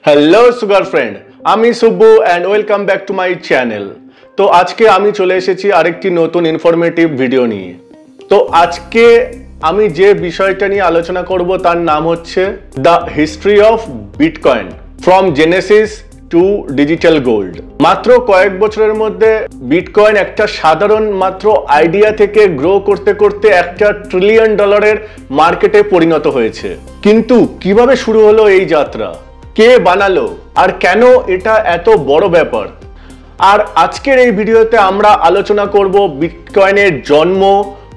Hello sugar friend, আমি Subbu and welcome back to my channel. তো আজকে আমি চলে এসেছি আরেকটি নতুন ইনফরমেটিভ ভিডিও নিয়ে। তো আজকে আমি যে বিষয়টা নিয়ে আলোচনা করব তার নাম হচ্ছে the history of Bitcoin from genesis to digital gold. মাত্র কয়েক বছরের মধ্যে বিটকয়েন একটা সাধারণ মাত্র আইডিয়া থেকে গ্রো করতে করতে একটা ট্রিলিয়ন ডলারের মার্কেটে পরিণত হয়েছে। কিন্তু কিভাবে শুরু হলো এই যাত্রা, কে বানালো, আর কেন এটা এত বড় ব্যাপার? আর আজকের এই ভিডিওতে আমরা আলোচনা করব বিটকয়েনের জন্ম,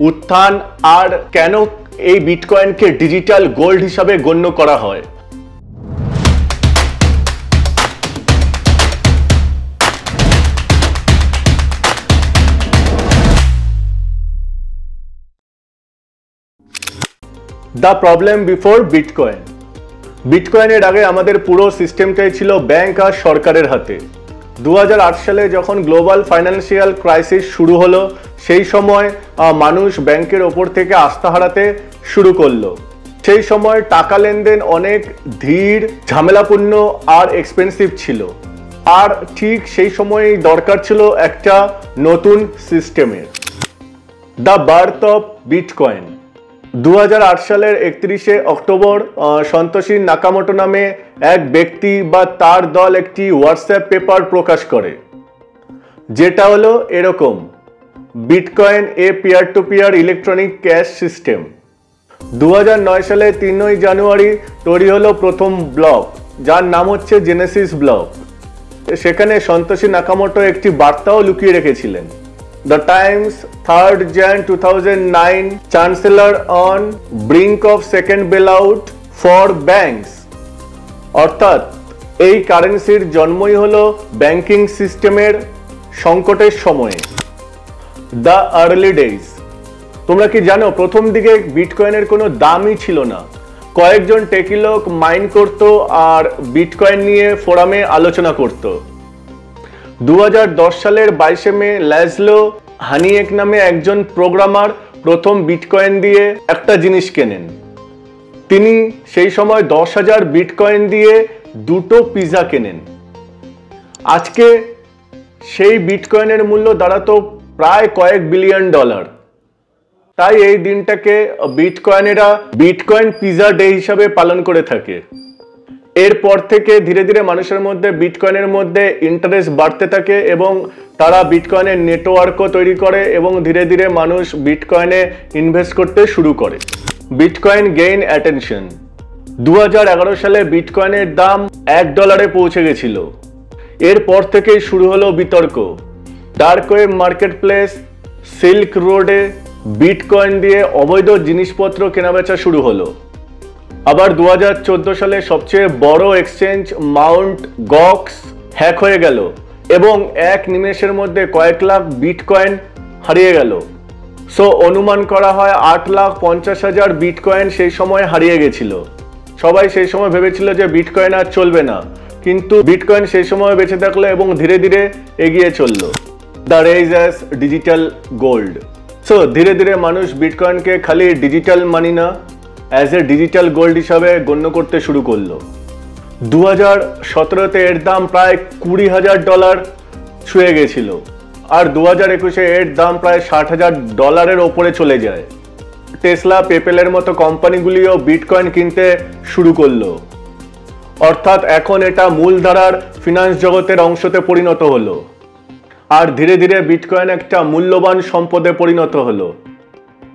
উত্থান আর কেন এই বিটকয়েনকে ডিজিটাল গোল্ড হিসাবে গণ্য করা হয়। The problem before bitcoin. বিটকয়েনের আগে আমাদের পুরো সিস্টেমটাই ছিল ব্যাংক আর সরকারের হাতে। 2008 সালে যখন গ্লোবাল ফাইন্যান্সিয়াল ক্রাইসিস শুরু হলো, সেই সময় মানুষ ব্যাংকের ওপর থেকে আস্থা হারাতে শুরু করলো। সেই সময় টাকা লেনদেন অনেক ধীর, ঝামেলাপূর্ণ আর এক্সপেন্সিভ ছিল। আর ঠিক সেই সময়ই দরকার ছিল একটা নতুন সিস্টেমের। The birth of bitcoin. 2008 সালের 31শে অক্টোবর সন্তোষী নাকামোটো নামে এক ব্যক্তি বা তার দল একটি হোয়াটসঅ্যাপ পেপার প্রকাশ করে, যেটা হলো এরকম: Bitcoin a peer to peer electronic cash system. 2009 সালে 3ই জানুয়ারি তৈরি হলো প্রথম ব্লক, যার নাম হচ্ছে জেনেসিস ব্লক। সেখানে সন্তোষী নাকামোটো একটি বার্তাও লুকিয়ে রেখেছিলেন। The Times 3rd Jan 2009 Chancellor on brink of second bailout for banks। অর্থাৎ এই কারেন্সির জন্মই হলো ব্যাংকিং সিস্টেমের সংকটের সময়ে। The early days. তোমরা কি জানো, প্রথম দিকে বিটকয়েনের কোনো দামই ছিল না। কয়েকজন টেকি লোক মাইন করত আর বিটকয়েন নিয়ে ফোরামে আলোচনা করত। 2010 সালের 22শে মে ল্যাজলো হানিয়েক নামে একজন প্রোগ্রামার প্রথম বিটকয়েন দিয়ে একটা জিনিস কেনেন। তিনি সেই সময় 10,000 বিটকয়েন দিয়ে দুটো পিৎজা কেনেন। আজকে সেই বিটকয়েনের মূল্য দাঁড়াতো প্রায় কয়েক বিলিয়ন ডলার। তাই এই দিনটাকে বিটকয়েনেরা বিটকয়েন পিৎজা ডে হিসাবে পালন করে থাকে। এরপর থেকে ধীরে ধীরে মানুষের মধ্যে বিটকয়েনের মধ্যে ইন্টারেস্ট বাড়তে থাকে এবং তারা বিটকয়েনের নেটওয়ার্কও তৈরি করে এবং ধীরে ধীরে মানুষ বিটকয়েনে ইনভেস্ট করতে শুরু করে। Bitcoin gain attention. 2011 সালে বিটকয়েনের দাম $1 পৌঁছে গেছিল। এরপর থেকেই শুরু হলো বিতর্ক। Dark web market place silk রোডে বিটকয়েন দিয়ে অবৈধ জিনিসপত্র কেনাবেচা শুরু হলো। আবার 2014 সালে সবচেয়ে বড় এক্সচেঞ্জ মাউন্ট গক্স হ্যাক হয়ে গেল এবং এক নিমেষের মধ্যে কয়েক লাখ বিটকয়েন হারিয়ে গেল। সো অনুমান করা হয় 8,50,000 বিটকয়েন সেই সময় হারিয়ে গেছিল। সবাই সেই সময় ভেবেছিল যে বিটকয়েন আর চলবে না, কিন্তু বিটকয়েন সেই সময় বেঁচে থাকলো এবং ধীরে ধীরে এগিয়ে চলল। The raise as digital gold. So ধীরে ধীরে মানুষ বিটকয়েনকে খালি ডিজিটাল মানি না, অ্যাজ এ ডিজিটাল গোল্ড হিসাবে গণ্য করতে শুরু করলো। 2017-তে এর দাম প্রায় $20,000 ছুঁয়ে গেছিল আর 2021-এ এর দাম প্রায় $60,000 ওপরে চলে যায়। টেসলা, পেপেলের মতো কোম্পানিগুলিও বিটকয়েন কিনতে শুরু করলো। অর্থাৎ এখন এটা মূলধারার ফিনান্স জগতের অংশতে পরিণত হলো আর ধীরে ধীরে বিটকয়েন একটা মূল্যবান সম্পদে পরিণত হলো,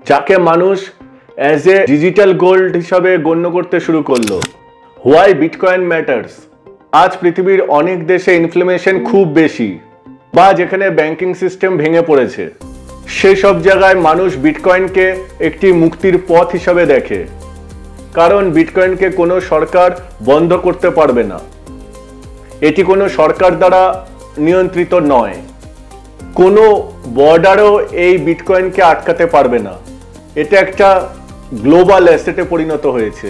যাকে মানুষ অ্যাজ এ ডিজিটাল গোল্ড হিসাবে গণ্য করতে শুরু করলো। Why bitcoin matters. আজ পৃথিবীর অনেক দেশে ইনফ্লেশন খুব বেশি বা যেখানে ব্যাংকিং সিস্টেম ভেঙে পড়েছে, সেই সব জায়গায় মানুষ বিটকয়েনকে একটি মুক্তির পথ হিসাবে দেখে। কারণ বিটকয়েনকে কোনো সরকার বন্ধ করতে পারবে না। এটি কোনো সরকার দ্বারা নিয়ন্ত্রিত নয়। কোনো বর্ডারও এই বিটকয়েনকে আটকাতে পারবে না। এটা একটা গ্লোবাল অ্যাসেটে পরিণত হয়েছে।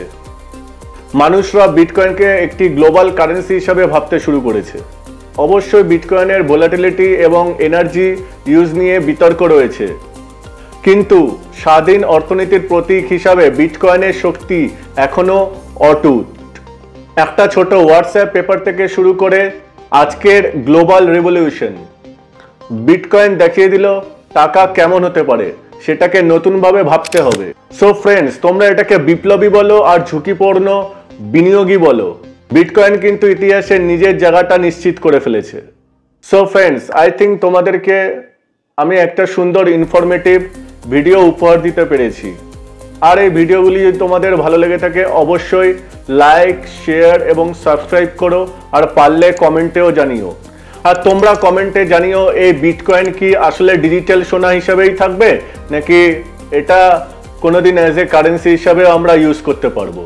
মানুষরা বিটকয়েনকে একটি গ্লোবাল কারেন্সি হিসাবে ভাবতে শুরু করেছে। অবশ্যই বিটকয়েনের ভোলাটিলিটি এবং এনার্জি ইউজ নিয়ে বিতর্ক রয়েছে, কিন্তু স্বাধীন অর্থনীতির প্রতীক হিসাবে বিটকয়েনের শক্তি এখনো অটুট। একটা ছোট হোয়াটসঅ্যাপ পেপার থেকে শুরু করে আজকের গ্লোবাল রেভলিউশন, বিটকয়েন দেখিয়ে দিল টাকা কেমন হতে পারে, সেটাকে নতুনভাবে ভাবতে হবে। সো ফ্রেন্ডস, তোমরা এটাকে বিপ্লবী বলো আর ঝুঁকিপূর্ণ বিনিয়োগী বলো, বিটকয়েন কিন্তু ইতিহাসে নিজের জায়গাটা নিশ্চিত করে ফেলেছে। সো ফ্রেন্ডস, আই থিঙ্ক তোমাদেরকে আমি একটা সুন্দর ইনফরমেটিভ ভিডিও উপহার দিতে পেরেছি। আর এই ভিডিওগুলি যদি তোমাদের ভালো লেগে থাকে অবশ্যই লাইক, শেয়ার এবং সাবস্ক্রাইব করো, আর পারলে কমেন্টেও জানিও। আর তোমরা কমেন্টে জানিও এই বিটকয়েন কি আসলে ডিজিটাল সোনা হিসাবেই থাকবে, নাকি এটা কোনোদিন অ্যাজ এ কারেন্সি হিসাবে আমরা ইউজ করতে পারবো।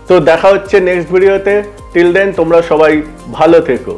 তো দেখা হচ্ছে নেক্সট ভিডিওতে। টিল দেন তোমরা সবাই ভালো থেকো।